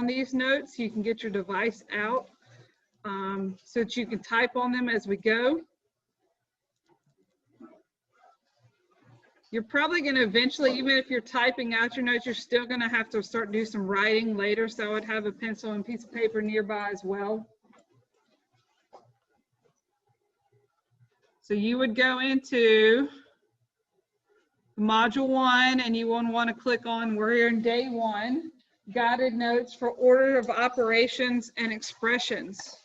on these notes. You can get your device out so that you can type on them as we go. You're probably going to eventually, even if you're typing out your notes, you're still going to have to start do some writing later. So I would have a pencil and piece of paper nearby as well. So you would go into Module 1 and you want to click on, we're here in Day 1, Guided Notes for Order of Operations and Expressions.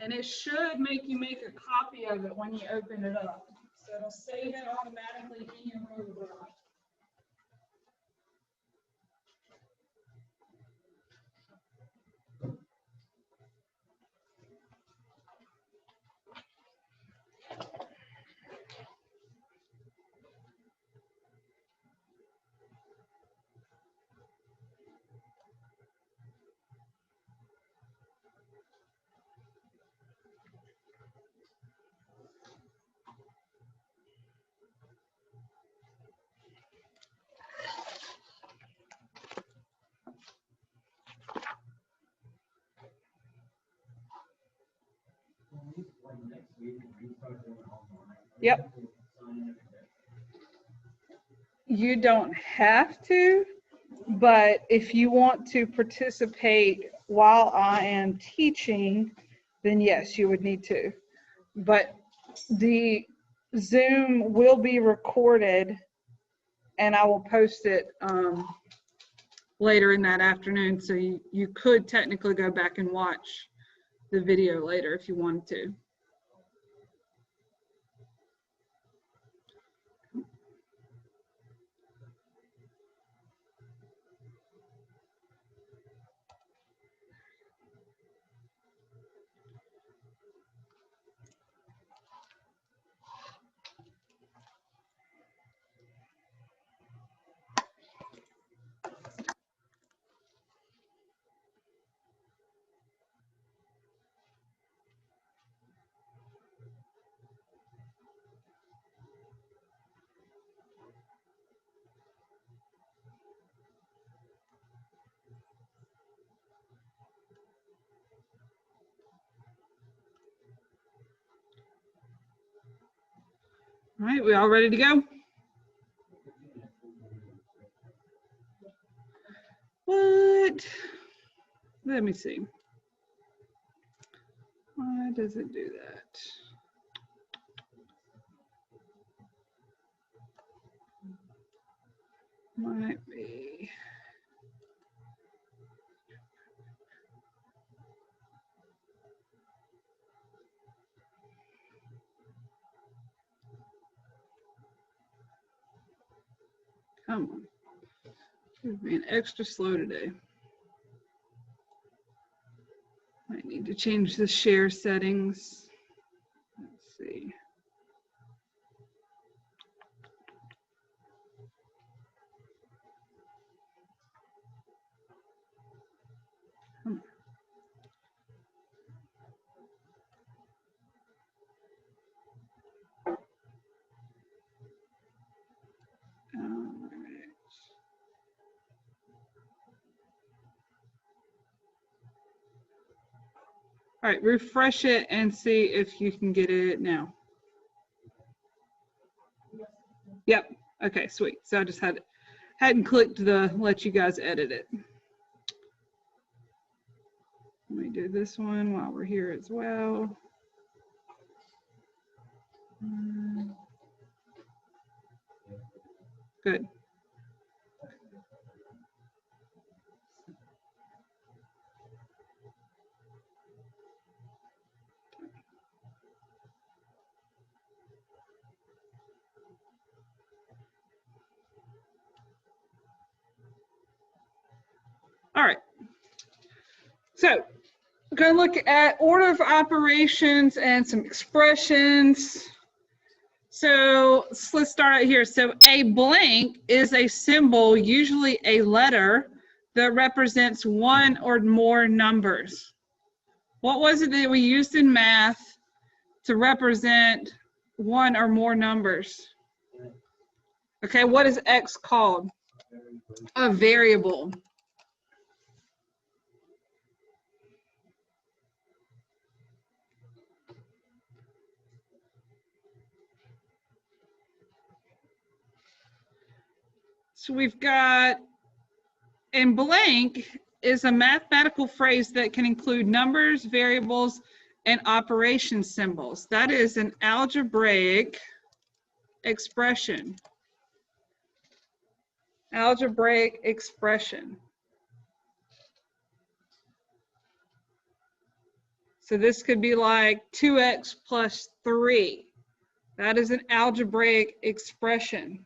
And it should make you make a copy of it when you open it up. So it'll save it automatically in your mobile device. Yep. You don't have to, but if you want to participate while I am teaching, then yes, you would need to. But the Zoom will be recorded and I will post it later in that afternoon. So you could technically go back and watch the video later if you wanted to. All right, we all ready to go? What? Let me see. Why does it do that? Might be. Come on. It's being extra slow today. Might need to change the share settings. Let's see. All right, refresh it and see if you can get it now. Yep. Okay, sweet. So I just hadn't clicked the let you guys edit it. Let me do this one while we're here as well. Good. All right. So we're going to look at order of operations and some expressions. So let's start out here. So a blank is a symbol, usually a letter, that represents one or more numbers. What was it that we used in math to represent one or more numbers? Okay, what is X called? A variable. So we've got, and blank is a mathematical phrase that can include numbers, variables, and operation symbols. That is an algebraic expression. Algebraic expression. So this could be like 2x plus 3. That is an algebraic expression.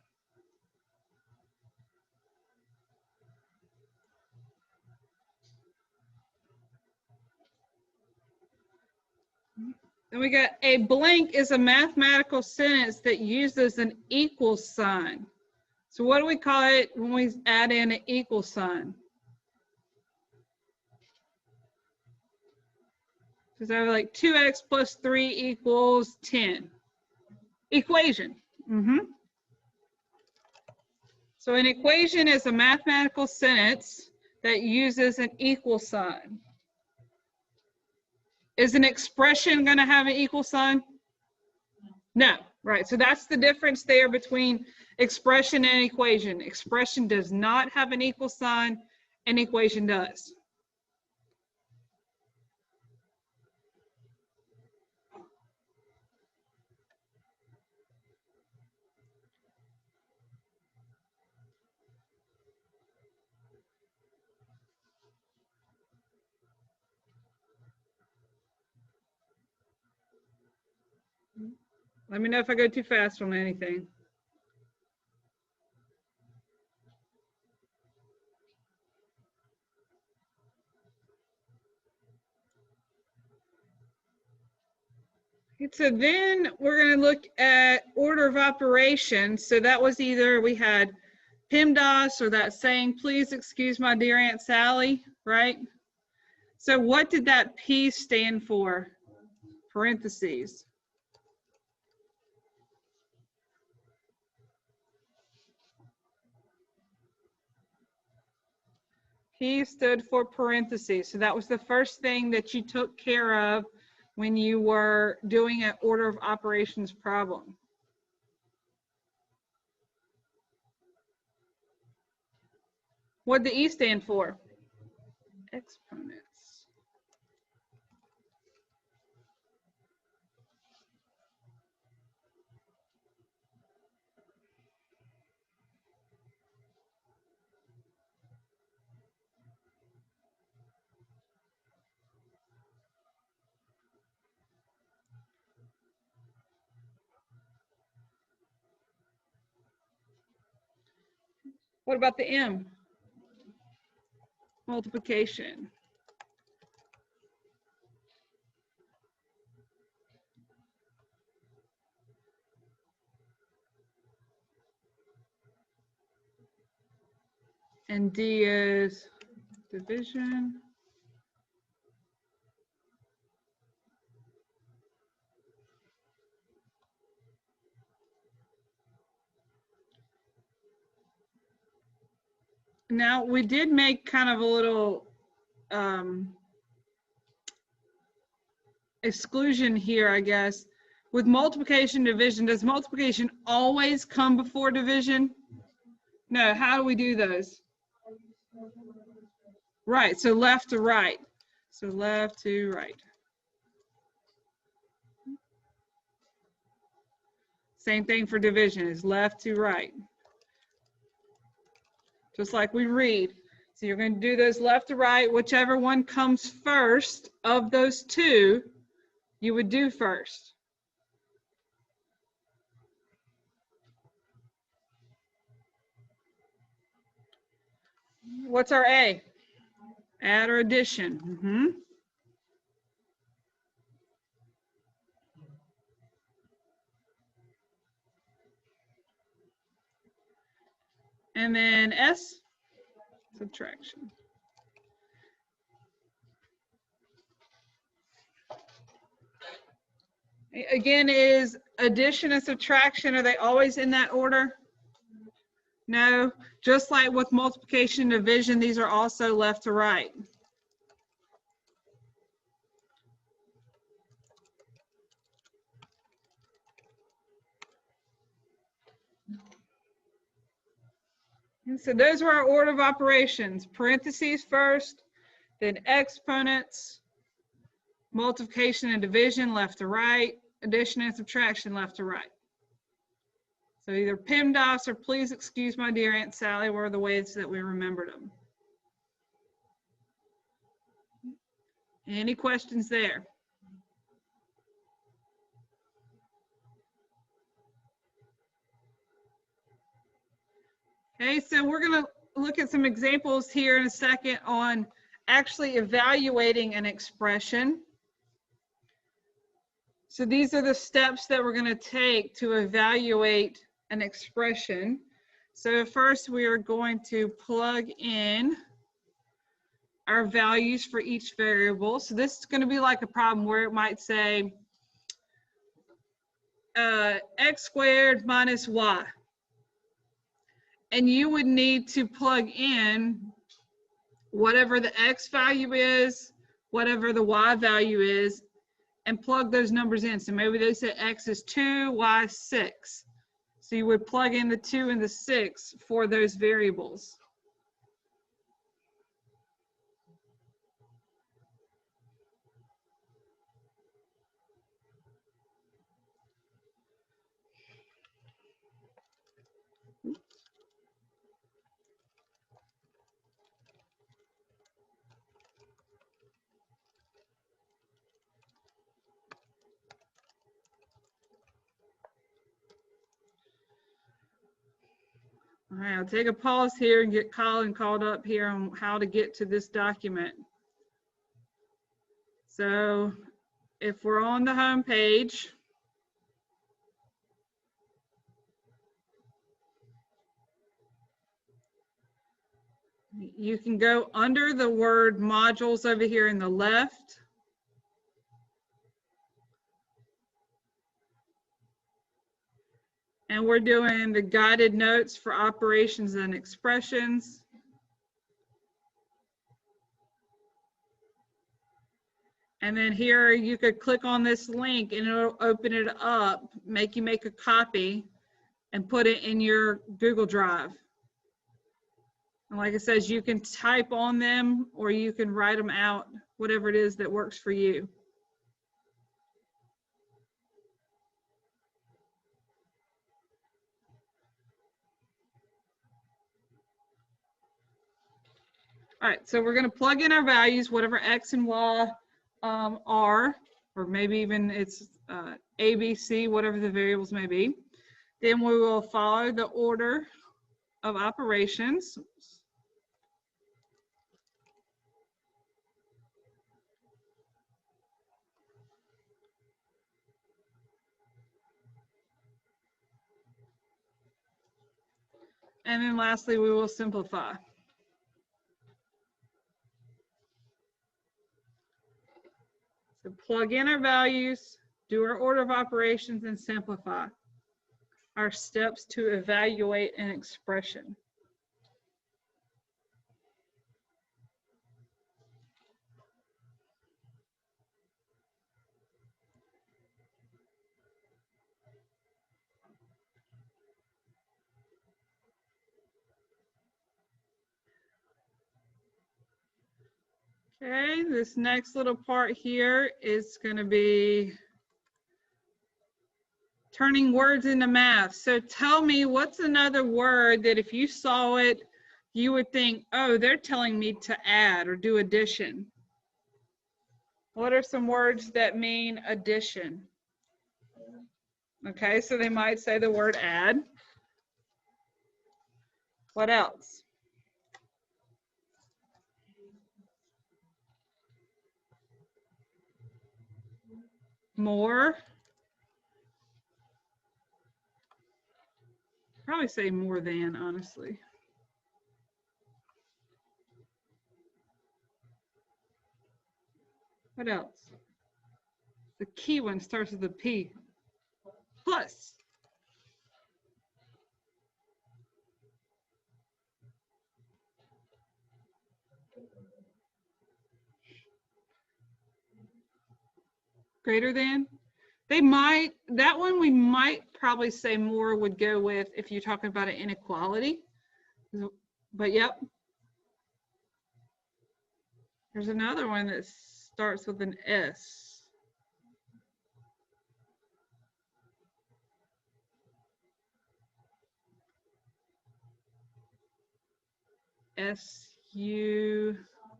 Then we got a blank is a mathematical sentence that uses an equal sign. So what do we call it when we add in an equal sign? So I have like 2x plus 3 equals 10. Equation. So an equation is a mathematical sentence that uses an equal sign. Is an expression going to have an equal sign? No, right. So that's the difference there between expression and equation. Expression does not have an equal sign, and equation does. Let me know if I go too fast on anything. So then we're going to look at order of operations. So that was either we had PEMDAS or that saying, please excuse my dear Aunt Sally, right? So what did that P stand for? Parentheses. P stood for parentheses. So that was the first thing that you took care of when you were doing an order of operations problem. What did the E stand for? Exponents. What about the M? Multiplication. And D is division. Now we did make kind of a little exclusion here, I guess. With multiplication division, does multiplication always come before division? No, how do we do those? Right, so left to right. So left to right. Same thing for division, is left to right. Just like we read. So you're going to do those left to right, whichever one comes first of those two, you would do first. What's our A? Add or addition. And then S, subtraction. Again, is addition and subtraction, are they always in that order? No, just like with multiplication and division, these are also left to right. And so those were our order of operations. Parentheses first, then exponents, multiplication and division left to right, addition and subtraction left to right. So either PEMDAS or please excuse my dear Aunt Sally were the ways that we remembered them. Any questions there? Okay, so we're going to look at some examples here in a second on actually evaluating an expression. So these are the steps that we're going to take to evaluate an expression. So first we are going to plug in our values for each variable. So this is going to be like a problem where it might say x squared minus y. And you would need to plug in whatever the x value is, whatever the y value is, and plug those numbers in. So maybe they said x is 2, y is 6. So you would plug in the 2 and the 6 for those variables. All right, I'll take a pause here and get Colin called up here on how to get to this document. So if we're on the home page, you can go under the word modules over here in the left. And we're doing the guided notes for operations and expressions. And then here you could click on this link and it'll open it up, make you make a copy and put it in your Google Drive. And like it says, you can type on them or you can write them out, whatever it is that works for you. All right, so we're going to plug in our values, whatever x and y are, or maybe even it's A, B, C, whatever the variables may be. Then we will follow the order of operations. And then lastly, we will simplify. So plug in our values, do our order of operations, and simplify. Our steps to evaluate an expression. Okay, this next little part here is going to be turning words into math. So tell me, what's another word that if you saw it, you would think, oh, they're telling me to add or do addition? What are some words that mean addition? Okay, so they might say the word add. What else? More. Probably say more than, honestly. What else? The key one starts with a P. Plus. Greater than. They might, that one we might probably say more would go with if you're talking about an inequality. But yep. There's another one that starts with an S. S-U,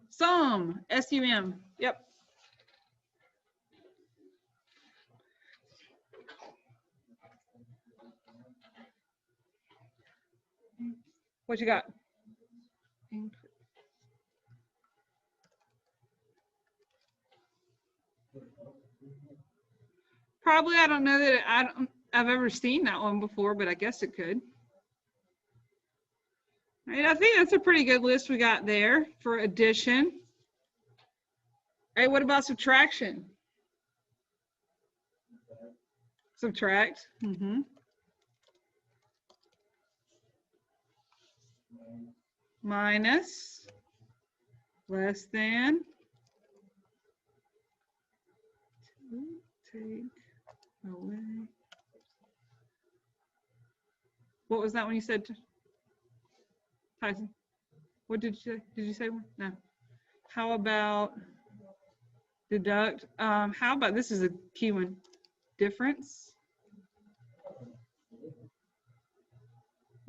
sum, S-U-M, yep. What you got? Probably, I don't know that I've ever seen that one before, but I guess it could. All right, I think that's a pretty good list we got there for addition. Hey, what about subtraction? Subtract. Mm-hmm. Minus. Less than. Take away. What was that one you said, Tyson? What did you say? Did you say one? No. How about deduct? How about, this is a key one. Difference.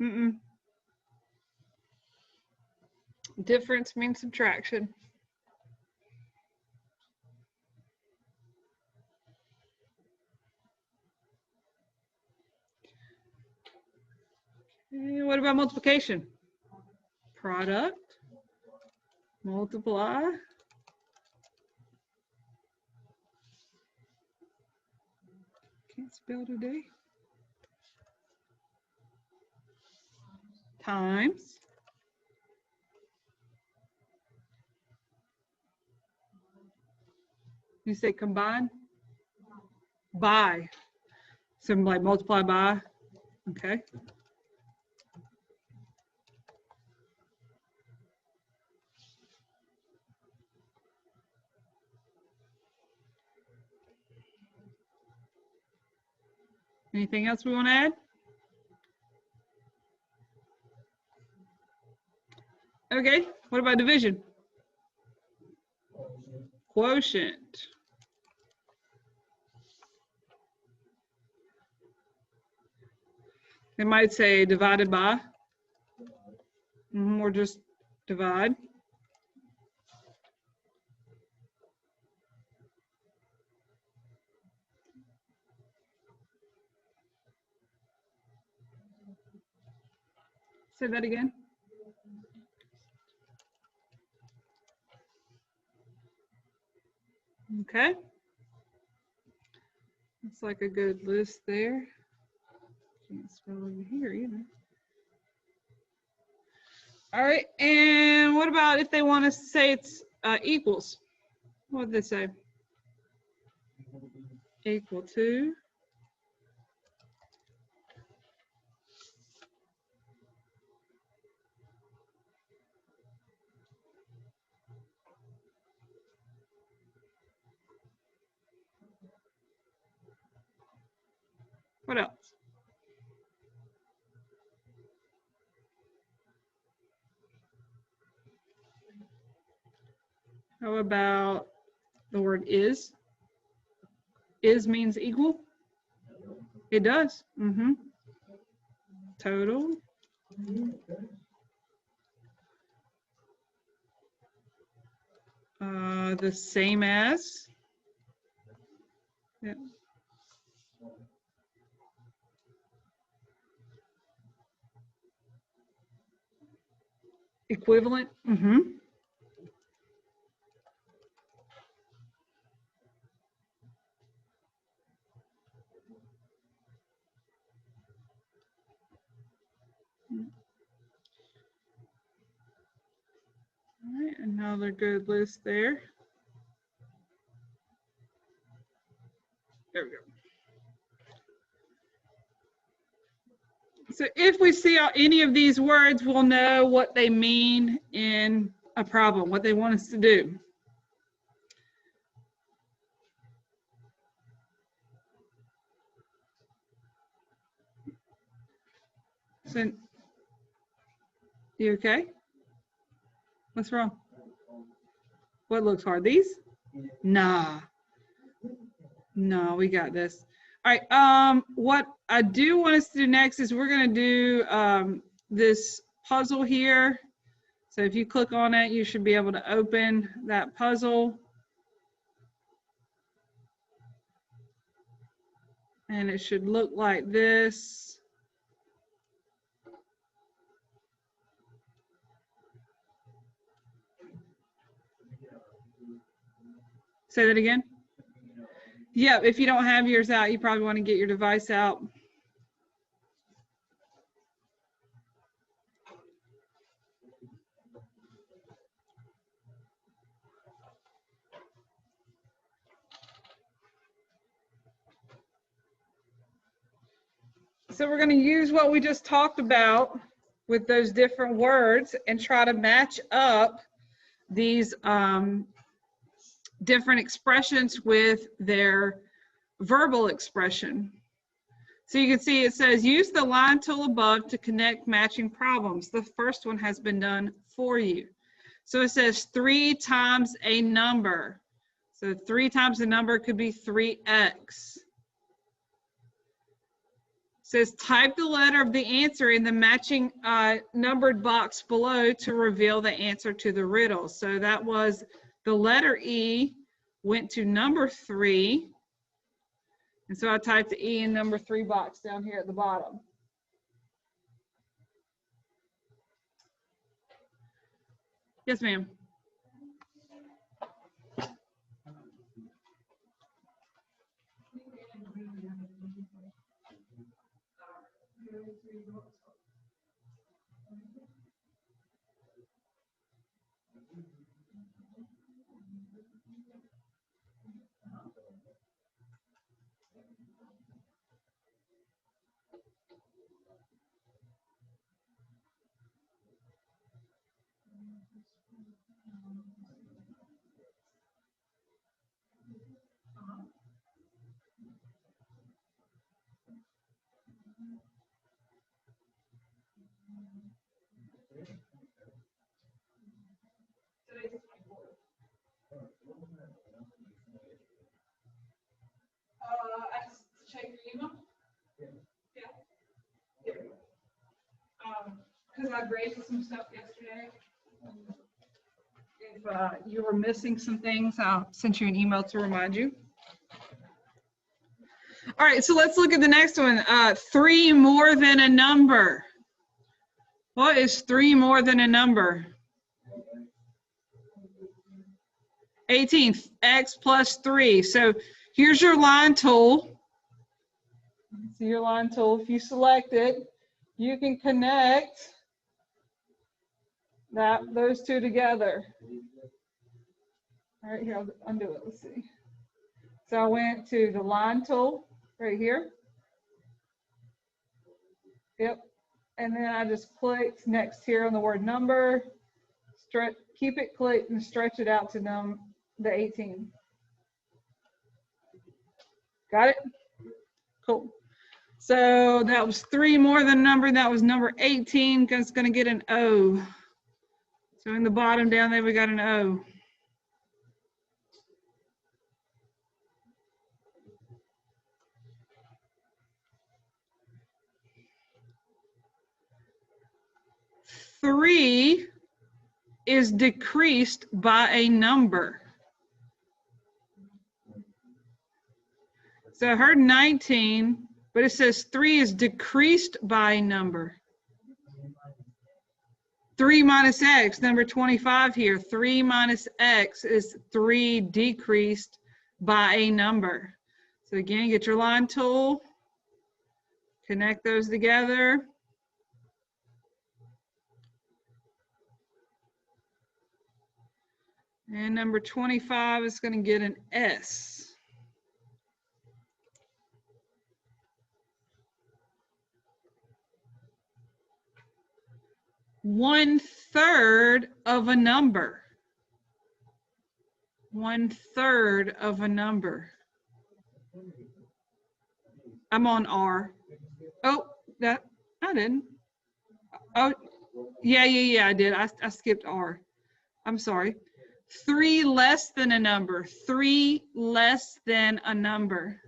Mm-mm. Difference means subtraction. Okay, what about multiplication? Product. Multiply. Can't spell today. Times. You say combine? By. So like multiply by. Okay. Anything else we want to add? Okay. What about division? Quotient. They might say divided by. Or just divide. Say that again. Okay. Looks like a good list there. Can't spell over here either. All right, and what about if they want to say it's equals? What did they say? Equal to. What else? How about the word is? Is means equal? It does. Mm-hmm. Total. The same as. Yeah. Equivalent. Mm-hmm. All right, another good list there. There we go. So if we see any of these words, we'll know what they mean in a problem, what they want us to do. So, you okay? What's wrong? What looks hard? These? Nah. No, we got this. All right. What I do want us to do next is we're going to do this puzzle here. So if you click on it, you should be able to open that puzzle. And it should look like this. Say that again. Yeah, if you don't have yours out, you probably want to get your device out. So we're going to use what we just talked about with those different words and try to match up these different expressions with their verbal expression. So you can see it says, use the line tool above to connect matching problems. The first one has been done for you. So it says 3 times a number. So 3 times a number could be 3x. It says type the letter of the answer in the matching numbered box below to reveal the answer to the riddle. So that was the letter E went to number 3. And so I typed the E in number 3 box down here at the bottom. Yes, ma'am. I just checked your email. Yeah. Because I graded some stuff yesterday. If you were missing some things, I'll send you an email to remind you. All right, so let's look at the next one. 3 more than a number. What is 3 more than a number? 18, x plus 3. So here's your line tool. See your line tool. If you select it, you can connect those two together. All right, here, I'll undo it. Let's see. So I went to the line tool right here. Yep. And then I just clicked next here on the word number. Keep it clicked and stretch it out to the 18. Got it? Cool. So that was 3 more than a number. That was number 18, because it's going to get an O. So in the bottom down there, we got an O. Three is decreased by a number. So I heard 19, but it says 3 is decreased by a number. 3 minus x, number 25 here. 3 minus x is 3 decreased by a number. So again, get your line tool, connect those together. And number 25 is going to get an S. 1/3 of a number. 1/3 of a number. I'm on R. Oh, that I didn't. Oh, yeah, I did. I skipped R. I'm sorry. 3 less than a number. 3 less than a number.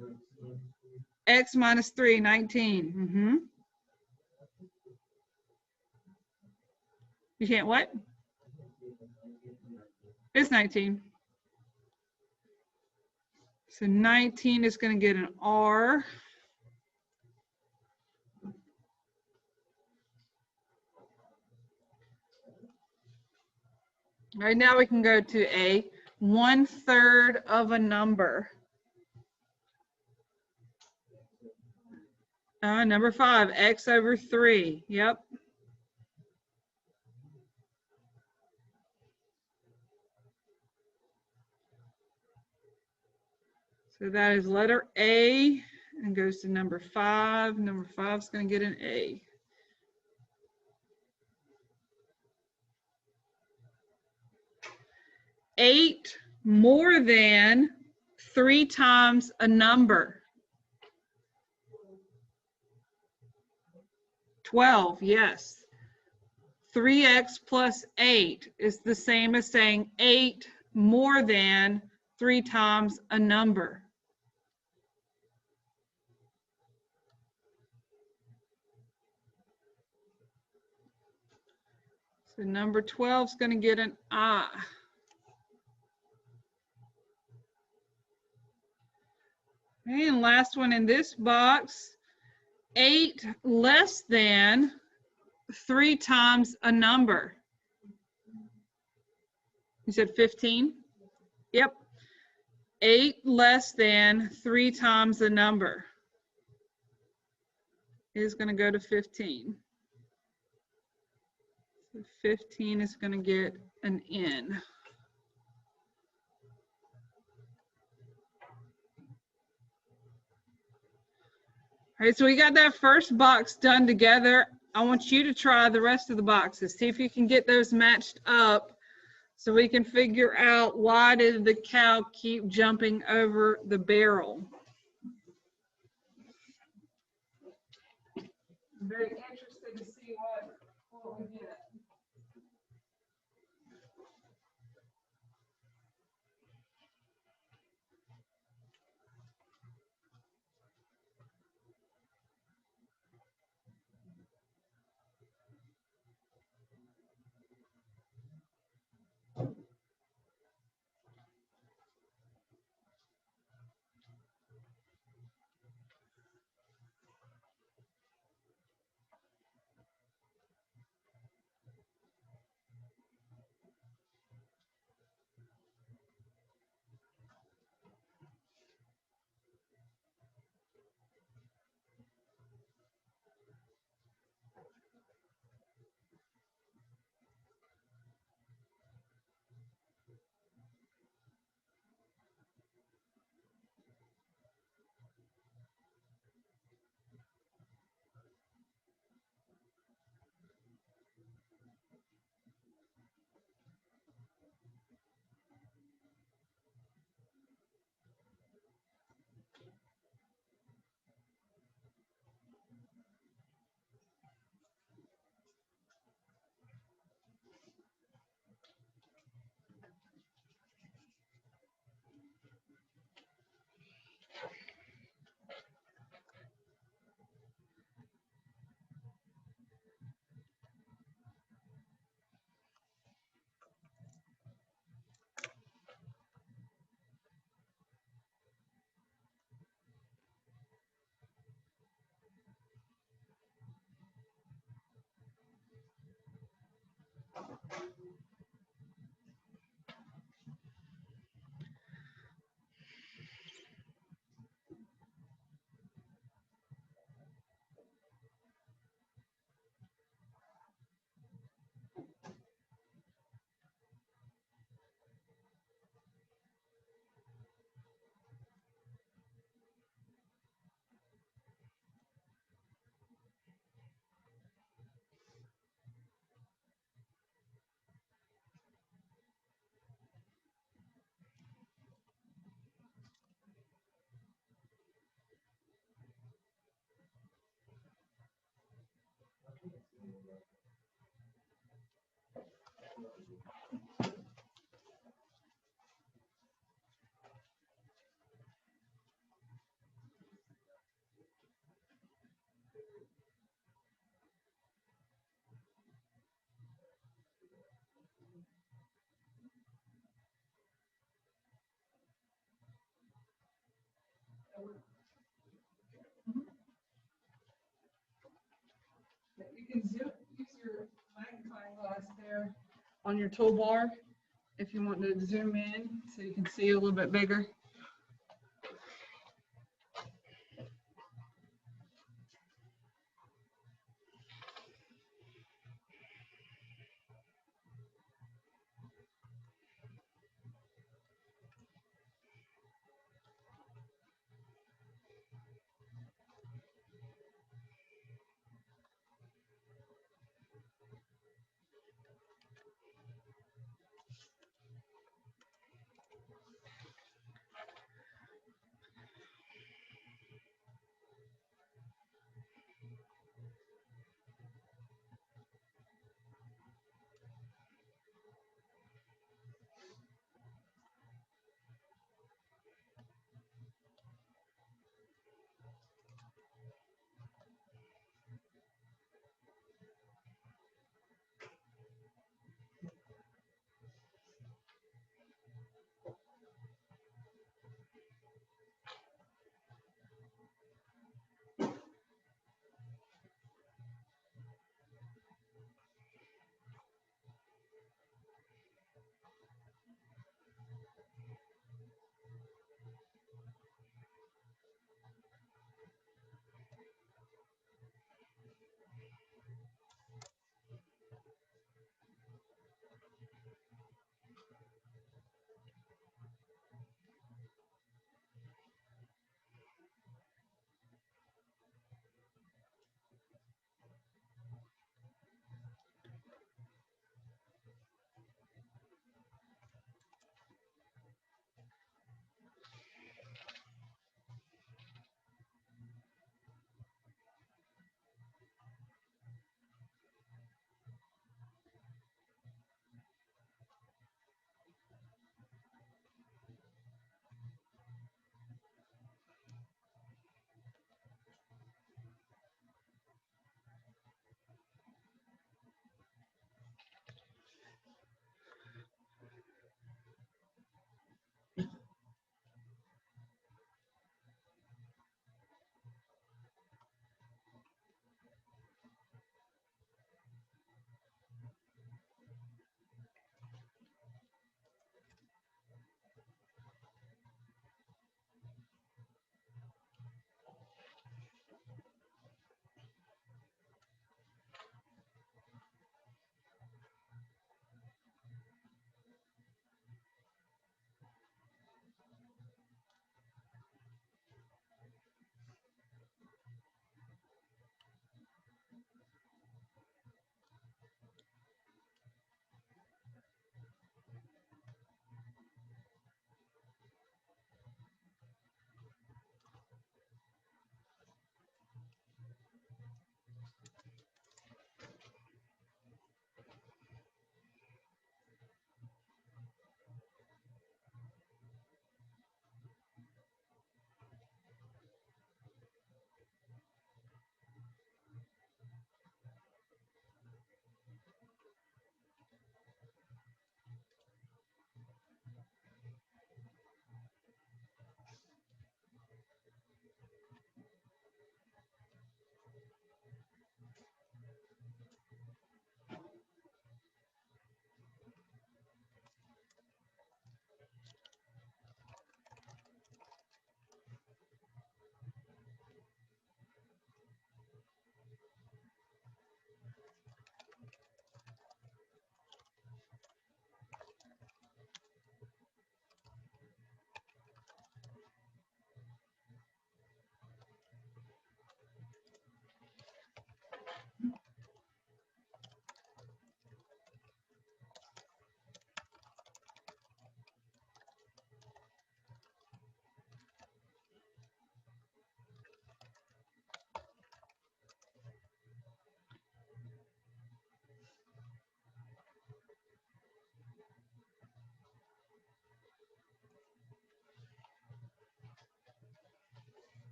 X minus 3, 19. You can't what? It's 19. So 19 is going to get an R. All right, now we can go to A. 1/3 of a number. Number 5, X over 3. Yep. So that is letter A and goes to number 5. Number 5 is going to get an A. Eight more than 3 times a number. 12, yes. 3x plus 8 is the same as saying 8 more than 3 times a number. So number 12 is going to get an I. Okay, and last one in this box, 8 less than 3 times a number. You said 15? Yep. 8 less than 3 times a number is going to go to 15. So 15 is going to get an N. All right, so we got that first box done together. I want you to try the rest of the boxes. See if you can get those matched up so we can figure out why did the cow keep jumping over the barrel. I'm very interested to see what we get. can use your magnifying glass there on your toolbar if you want to zoom in so you can see a little bit bigger.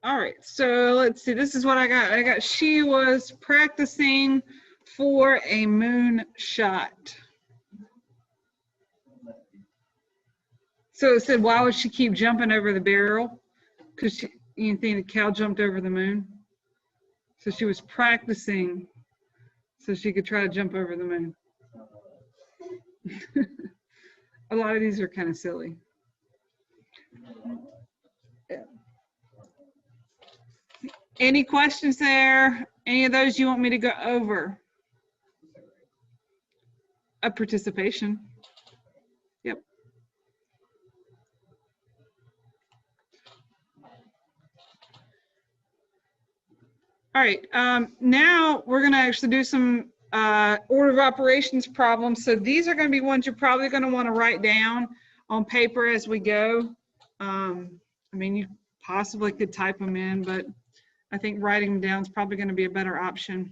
All right, so let's see. This is what I got. I got she was practicing for a moon shot. So it said, why would she keep jumping over the barrel? Because you think the cow jumped over the moon? So she was practicing so she could try to jump over the moon. A lot of these are kind of silly. Yeah. Any questions there? Any of those you want me to go over? A participation. Yep. All right, now we're gonna actually do some order of operations problems. So these are gonna be ones you're probably gonna wanna write down on paper as we go. I mean, you possibly could type them in, but I think writing them down is probably gonna be a better option.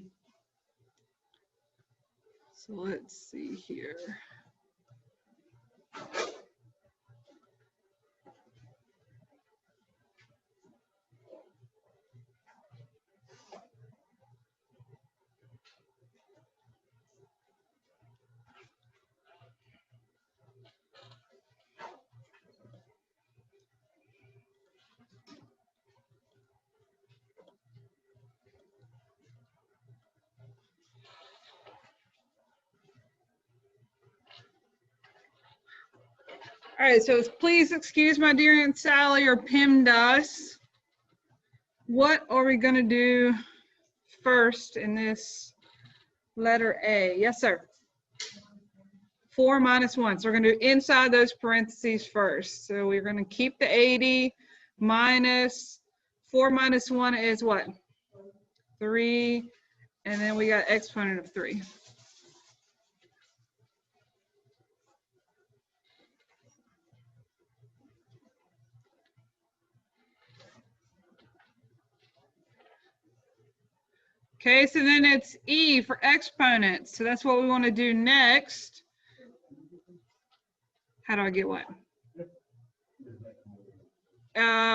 So let's see here. All right, so please excuse my dear Aunt Sally or PEMDAS. What are we gonna do first in this letter A? Yes, sir. 4 minus 1. So we're going to do inside those parentheses first. So we're going to keep the 80 minus 4 minus 1 is what? 3. And then we got exponent of 3. Okay, so then it's E for exponents. So that's what we want to do next. How do I get what?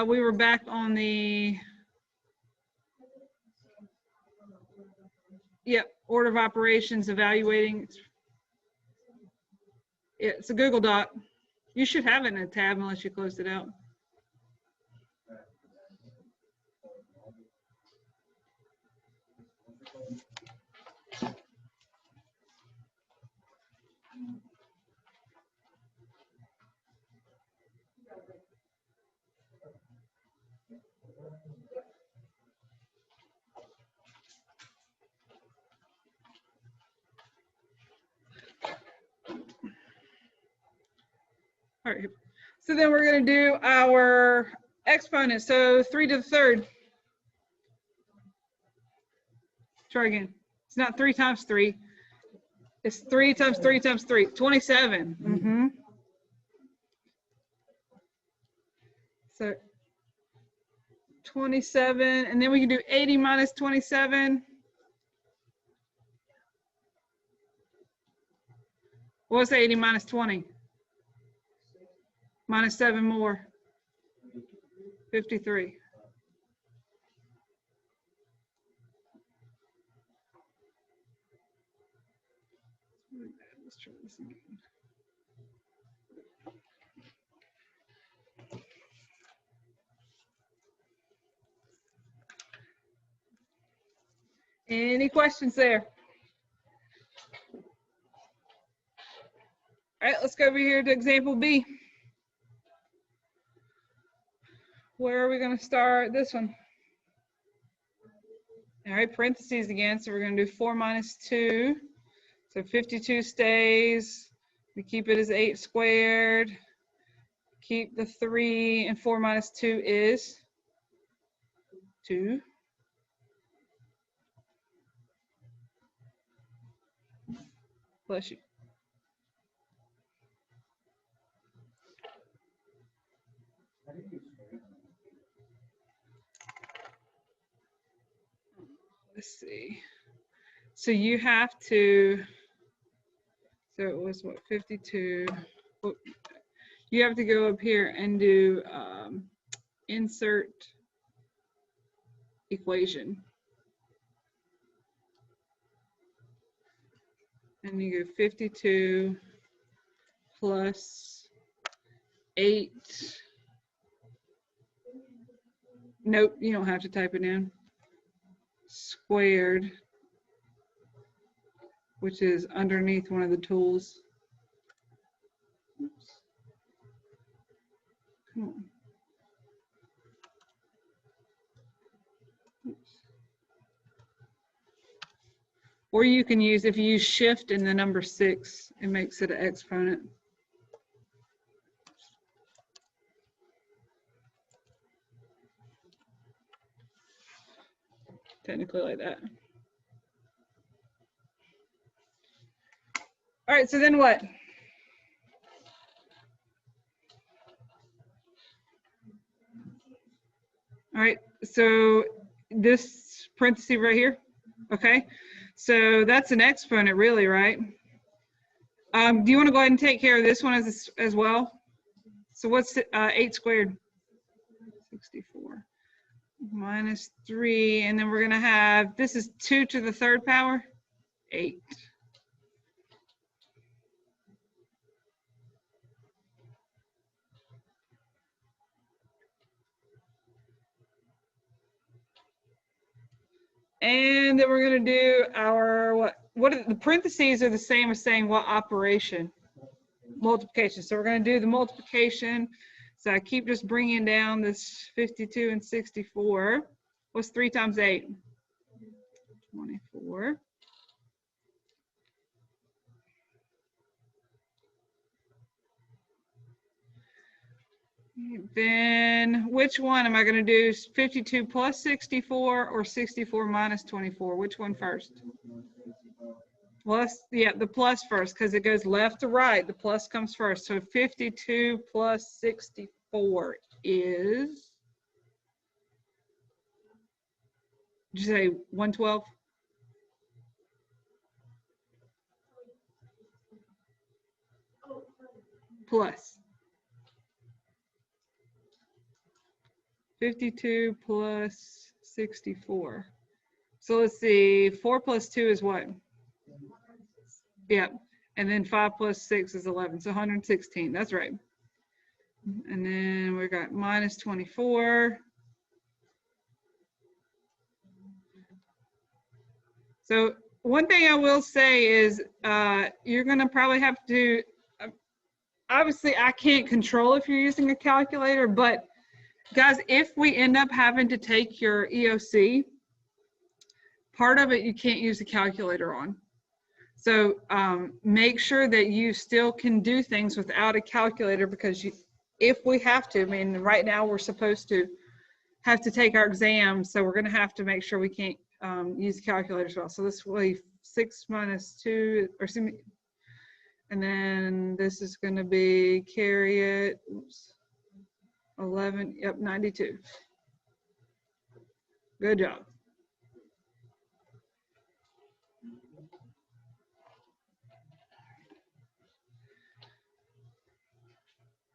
We were back on the, yep, order of operations, evaluating. It's a Google Doc. You should have it in a tab unless you closed it out. All right, so then we're going to do our exponents. So 3 to the third. Try again. It's not 3 times 3. It's 3 times 3 times 3. 27. Mm-hmm. So 27, and then we can do 80 minus 27. What's 80 minus 20? Minus 7 more. 53. Let's try this again. Any questions there? All right, let's go over here to example B. Where are we going to start this one? All right, parentheses again. So we're going to do 4 minus 2. So 52 stays. We keep it as 8 squared. Keep the 3, and 4 minus 2 is 2. Bless you. Let's see. So you have to, so it was what, 52. You have to go up here and do insert equation. And you go 52 plus 8. Nope, you don't have to type it in. Squared, which is underneath one of the tools. Oops. Come on. Oops. Or you can use, if you use shift and the number 6, it makes it an exponent. Technically like that. All right, so then what? All right, so this parenthesis right here, okay? So that's an exponent really, right? Do you want to go ahead and take care of this one as well? So what's 8 squared? 64 minus 3, and then we're going to have, this is 2 to the 3rd power, 8. And then we're going to do our, what are, the parentheses are the same as saying what operation? Multiplication. So we're going to do the multiplication. So I keep just bringing down this 52 and 64. What's 3 times 8? 24. Then which one am I going to do? 52 plus 64 or 64 minus 24? Which one first? Plus, yeah, the plus first, because it goes left to right. The plus comes first. So 52 plus 64 is, did you say 112? Plus. 52 plus 64. So let's see, 4 plus 2 is what? Yep. And then 5 plus 6 is 11. So 116. That's right. And then we got minus 24. So one thing I will say is you're going to probably have to, obviously I can't control if you're using a calculator, but guys, if we end up having to take your EOC, part of it you can't use a calculator on. So make sure that you still can do things without a calculator, because if we have to, I mean, right now we're supposed to have to take our exam, so we're going to have to make sure we can't use a calculator as well. So this will be 6 minus 2, or excuse me, and then this is going to be, carry it, oops, 11, yep, 92. Good job.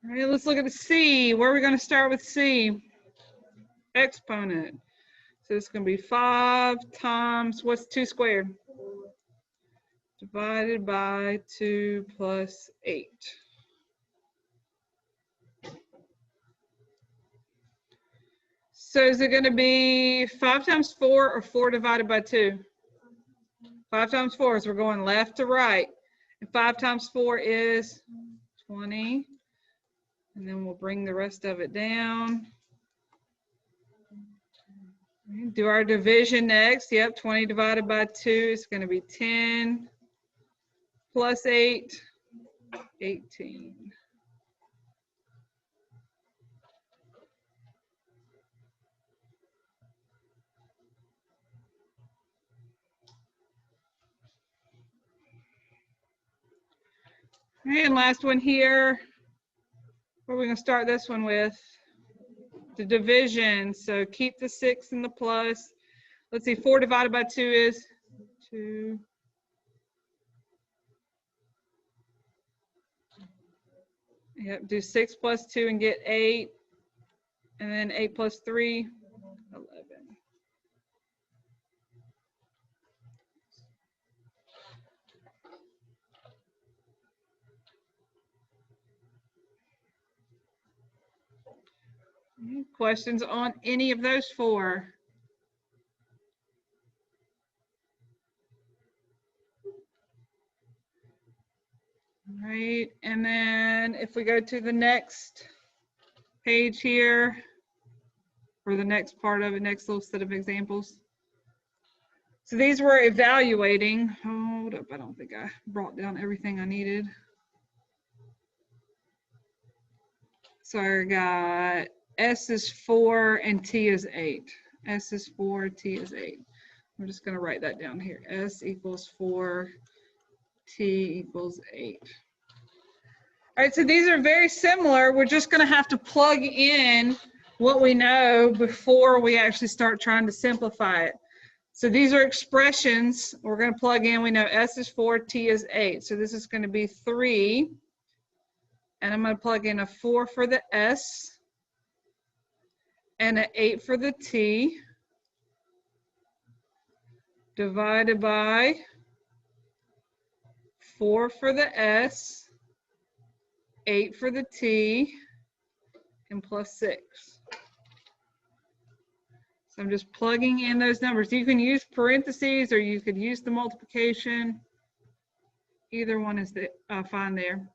All right, let's look at the C. Where are we going to start with C? Exponent. So it's going to be 5 times, what's 2 squared? Divided by 2 plus 8. So is it going to be 5 times 4 or 4 divided by 2? 5 times 4 is we're going left to right. And 5 times 4 is 20. And then we'll bring the rest of it down. Do our division next. Yep, 20 divided by 2 is going to be 10 plus 8, 18. And last one here. What are we going to start this one with? The division. So keep the 6 in the plus. Let's see, 4 divided by 2 is 2. Yep, do 6 plus 2 and get 8. And then 8 plus 3, 11. Any questions on any of those four? All right, and then if we go to the next page here, or the next part of it, next little set of examples. So these were evaluating. Hold up, I don't think I brought down everything I needed. So I got S is 4 and T is 8. S is 4, T is 8. I'm just going to write that down here. S equals 4, T equals 8. All right, so these are very similar. We're just going to have to plug in what we know before we actually start trying to simplify it. So these are expressions. We're going to plug in. We know S is 4, T is 8. So this is going to be 3. And I'm going to plug in a 4 for the S and an 8 for the T, divided by 4 for the S, 8 for the T, and plus 6. So I'm just plugging in those numbers. You can use parentheses or you could use the multiplication. Either one is fine there.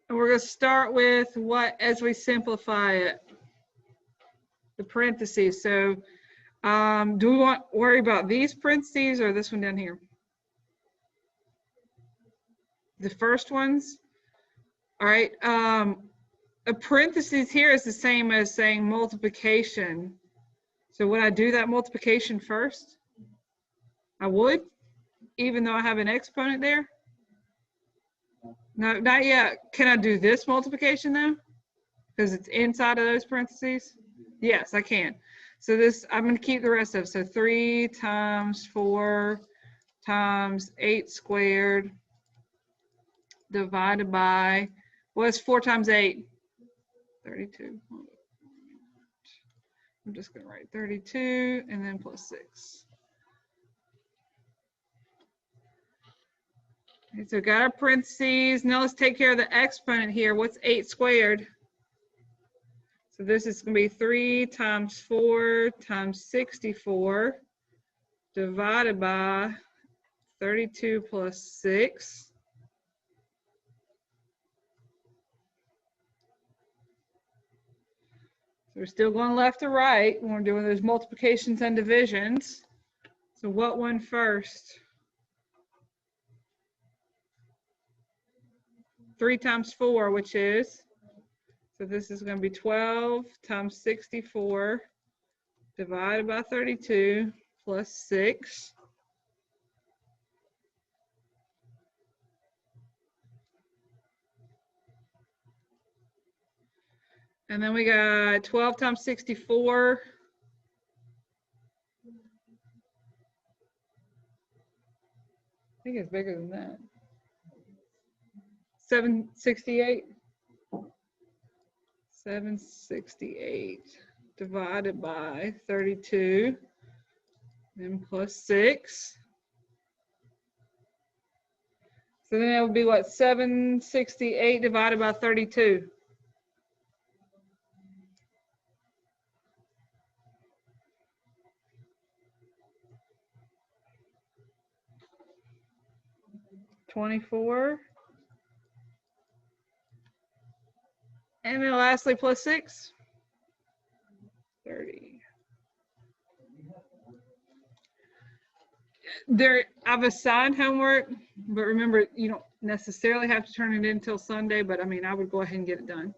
And we're going to start with what as we simplify it, the parentheses. So do we want to worry about these parentheses or this one down here? The first ones? All right. A parentheses here is the same as saying multiplication. So would I do that multiplication first? I would, even though I have an exponent there? No, not yet. Can I do this multiplication though? Because it's inside of those parentheses? Yes, I can. So this, I'm going to keep the rest of it. So 3 times 4 times 8 squared divided by, what's 4 times 8? 32. I'm just going to write 32 and then plus 6. Okay, so got our parentheses. Now let's take care of the exponent here. What's 8 squared? So this is going to be 3 times 4 times 64 divided by 32 plus 6. So we're still going left to right when we're doing those multiplications and divisions. So what one first? 3 times 4, which is, so this is going to be 12 times 64 divided by 32 plus 6. And then we got 12 times 64. I think it's bigger than that. 768. 768 divided by 32, then plus 6. So then it would be what, 768 divided by 32. $24. And then lastly, plus 6. 30. There, I've assigned homework, but remember, you don't necessarily have to turn it in until Sunday, but I mean, I would go ahead and get it done.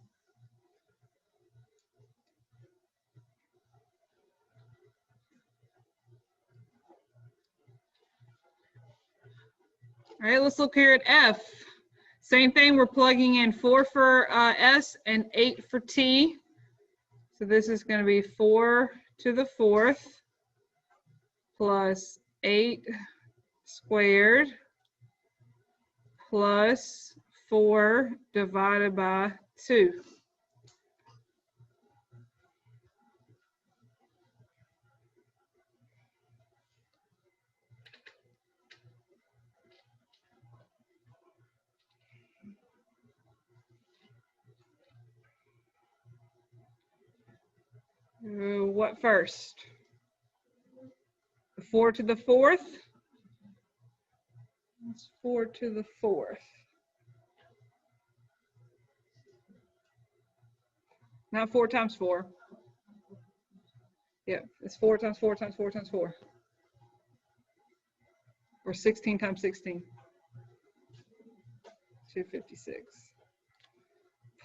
All right, let's look here at F. Same thing, we're plugging in 4 for S and 8 for T. So this is going to be 4 to the 4th plus 8 squared plus 4 divided by 2. What first? 4 to the 4th? It's 4 to the 4th. Not 4 times 4. Yeah, it's 4 times 4 times 4 times 4. Or 16 times 16. 256.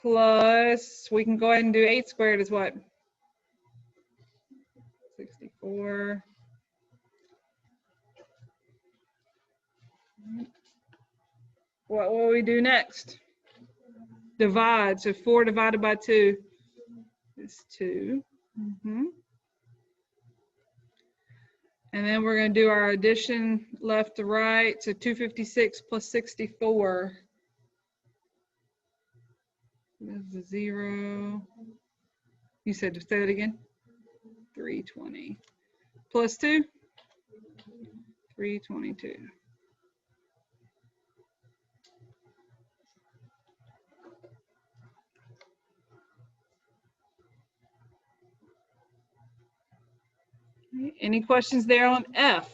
Plus, we can go ahead and do 8 squared is what? 64. What will we do next? Divide. So 4 divided by 2 is 2. And then we're going to do our addition left to right. So 256 plus 64. There's a 0. You said to say that again? 320. Plus 2? 322. Any questions there on F?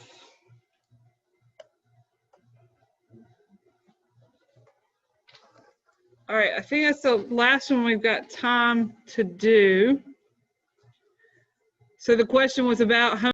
All right, I think that's the last one we've got time to do. So the question was about how